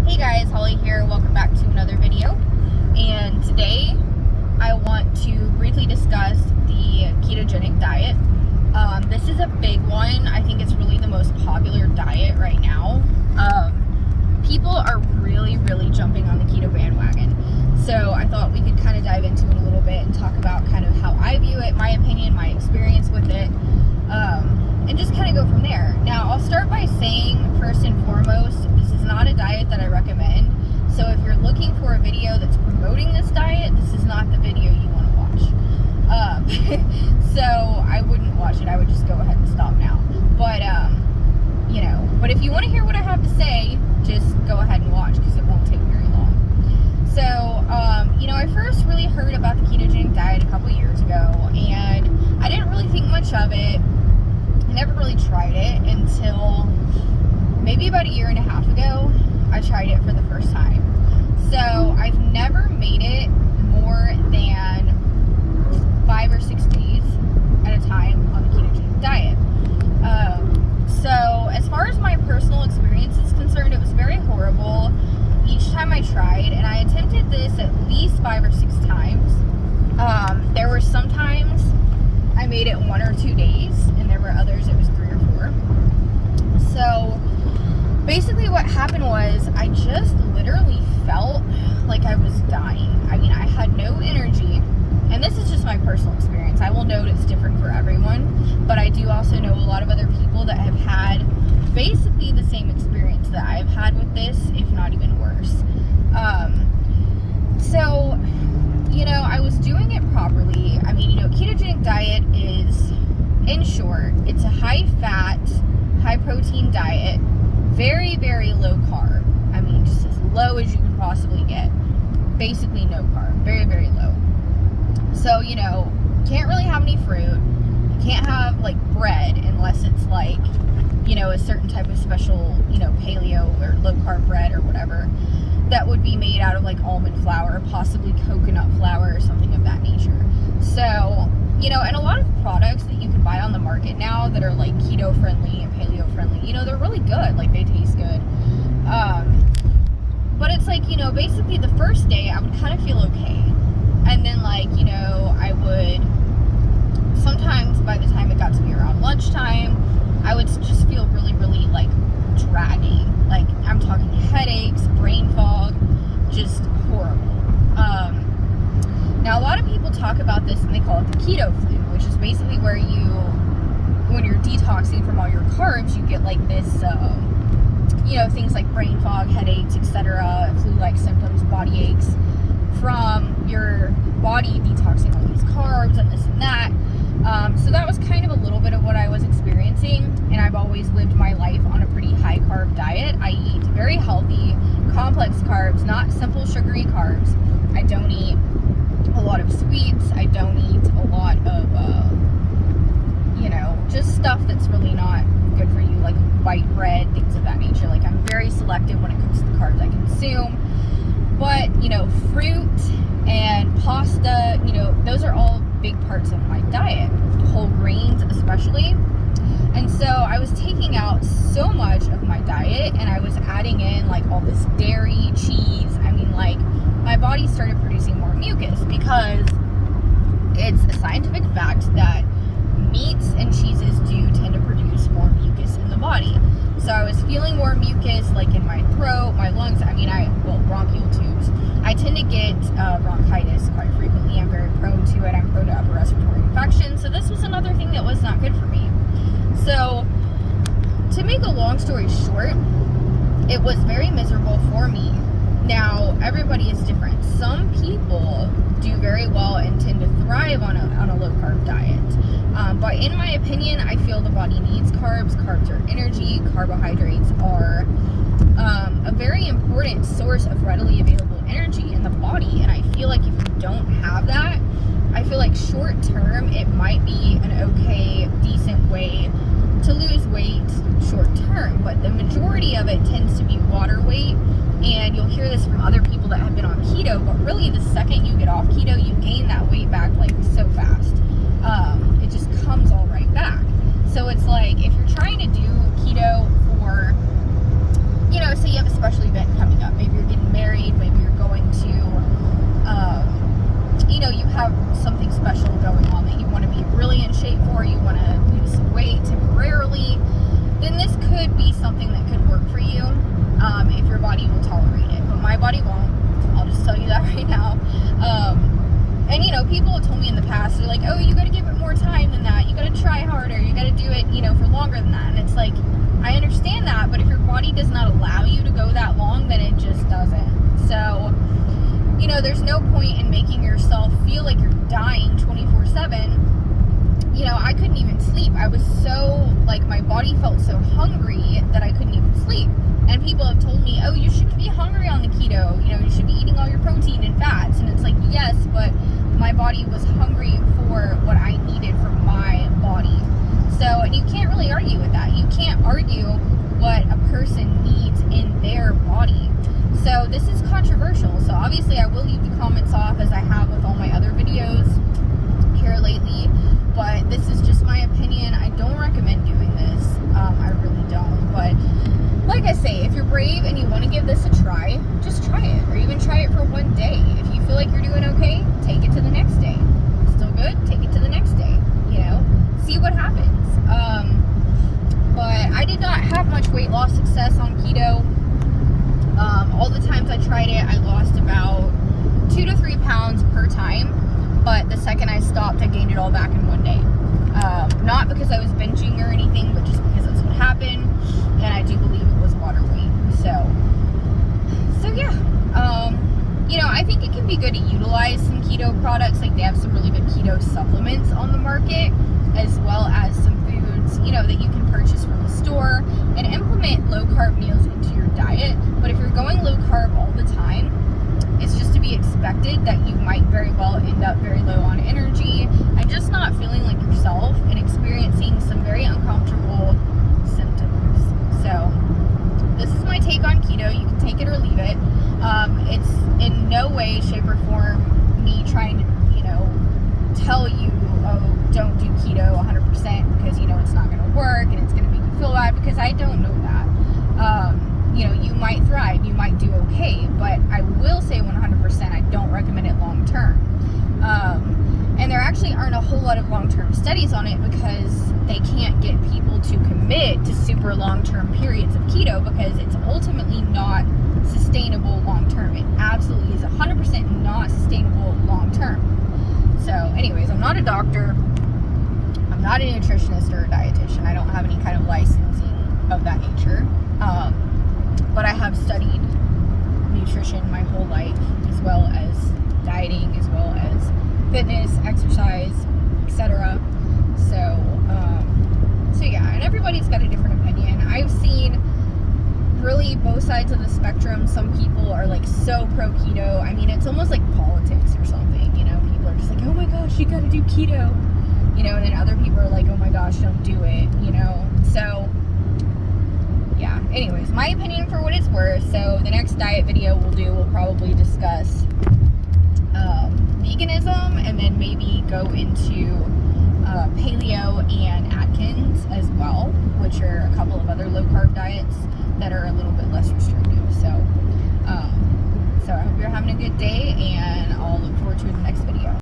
Hey guys, Holly here. Welcome back to another video. And today I want to briefly discuss the ketogenic diet. This is a big one. I think it's really the most popular diet right now. People are really jumping on the keto bandwagon. So I thought we could kind of dive into it a little bit and talk about kind of how I view it, my opinion, my experience with it, and just kind of go from there. Now, I'll start by saying, first and foremost, this is not a diet that I recommend. So if you're looking for a video that's promoting this diet, this is not the video you want to watch. So I wouldn't watch it. I would just go ahead and stop now. But, but if you want to hear what I have to say, just go ahead and watch because it won't take very long. So, I first really heard about the ketogenic diet a couple years ago, and I didn't really think much of it. I never really tried it until maybe about a year and a half ago. I tried it for the first time. So I've never made it more than 5 or 6 days at a time on the ketogenic diet. So as far as my personal experience is concerned, it was very horrible each time I tried, and I attempted this at least 5 or 6 times. There were some times I made it 1 or 2 days, and there were others it was 3 or 4. So basically what happened was I just literally felt like I was dying. I mean, I had no energy, and this is just my personal experience. I will note it's different for everyone, but I do also know a lot of other people that have had basically the same experience that I've had with this, if not even worse. So, I was doing it properly. I mean, ketogenic diet is, in short, it's a high fat, high protein diet, very low carb. I mean, just as low as you can possibly get. Basically no carb, very low. So, can't really have any fruit. You can't have bread unless it's a certain type of special, paleo or low carb bread or whatever that would be made out of almond flour, possibly coconut flour or something of that nature. So, and a lot of products that you can buy on the market now that are keto friendly and paleo friendly, they're really good. They taste good. But it's basically the first day I would kind of feel okay. And then I would, sometimes by the time it got to be around lunchtime, I would just feel really dragging. I'm talking headaches, brain fog, just horrible. Now a lot of people talk about this and they call it the keto flu, which is basically where when you're detoxing from all your carbs, you get this, things like brain fog, headaches, etc., flu-like symptoms, body aches, from your body detoxing all these carbs and this and that. So that was kind of a little bit of what I was experiencing, and I've always lived my life on a pretty high carb diet. I eat very healthy, complex carbs, not simple sugary carbs. I don't eat a lot of sweets. I don't eat a lot of, just stuff that's really not good for you, like white bread, things of that nature. I'm very selective when it comes to the carbs I consume. But, fruit and pasta, those are all big parts of my diet, whole grains especially. And so I was taking out so much of my diet, and I was adding in all this dairy, cheese. I mean, my body started producing more mucus, because it's a scientific fact that meats and cheeses do tend to produce more mucus in the body. So I was feeling more mucus in my throat, my lungs. I mean, bronchial tubes. I tend to get bronchitis quite frequently. I'm very prone to it. I'm prone to upper respiratory infections. So this was another thing that was not good for me. So to make a long story short, it was very miserable for me. Now, everybody is different. Some people do very well and tend to thrive on a low carb diet. But in my opinion, I feel the body needs carbs. Carbs are energy. Carbohydrates are a very important source of readily available energy in the body. And I feel if you don't have that, I feel short term, it might be an okay, decent way to lose weight short term. But the majority of it tends to be water weight. And you'll hear this from other people that have been on keto, but really the second you get off keto, you gain that weight back so fast. It just comes all right back. So it's if you're trying to do keto for, say you have a special event coming up, maybe body will tolerate it, but my body won't. I'll just tell you that right now. And you know, people have told me in the past, they're like, oh, you got to give it more time than that. You got to try harder. You got to do it, you know, for longer than that. And it's like, I understand that, but if your body does not allow you to go that long, then it just doesn't. So, you know, there's no point in making yourself feel like you're dying 24/7. You know, I couldn't even sleep. I was so, like, my body felt so hungry that I couldn't even sleep. And people have told me, oh, you shouldn't be hungry on the keto. You know, you should be eating all your protein and fats. And it's like, yes, but my body was hungry for what I needed from my body. So, and you can't really argue with that. You can't argue what a person needs in their body. So this is controversial. So obviously I will leave the comments off, as I have with all my other videos here lately. But this is just my opinion. I don't recommend doing this. I really don't. But like I say, if you're brave and you want to give this a try, just try it. Or even try it for one day. If you feel like you're doing okay, take it to the next day. Still good? Take it to the next day. You know, see what happens. But I did not have much weight loss success on keto. All the times I tried it, I lost about 2 to 3 pounds per time. But the second I stopped, I gained it all back in one day. Not because I was binging or anything, but just because that's what happened. And I do believe it was water weight. So yeah. You know, I think it can be good to utilize some keto products. Like, they have some really good keto supplements on the market, as well as some foods, you know, that you can purchase from the store and implement low carb meals into your diet. But if you're going low carb all the time, it's just to be expected that you might very well end up very low on energy and just not feeling like yourself and experiencing some very uncomfortable symptoms. So this is my take on keto. You can take it or leave it. It's in no way, shape, or form me trying to, you know, tell you, oh, don't do keto 100% because, you know, it's not going to work and it's going to make you feel bad, because I don't know that. You know, you might thrive, you might do okay, but I will say 100% I don't recommend it long term. And there actually aren't a whole lot of long-term studies on it, because they can't get people to commit to super long-term periods of keto, because it's ultimately not sustainable long-term. It absolutely is 100% not sustainable long-term. So anyways, I'm not a doctor. I'm not a nutritionist or a dietitian. I don't have any kind of licensing of that nature. But I have studied nutrition my whole life, as well as dieting, as well as fitness, exercise, etc. So yeah, and everybody's got a different opinion. I've seen really both sides of the spectrum. Some people are like so pro keto. I mean, it's almost like politics or something, you know. People are just like, oh my gosh, you gotta do keto, you know, and then other people are like, oh my gosh, don't do it, you know. So yeah, anyways, my opinion for what it's worth. So the next diet video we'll probably discuss veganism, and then maybe go into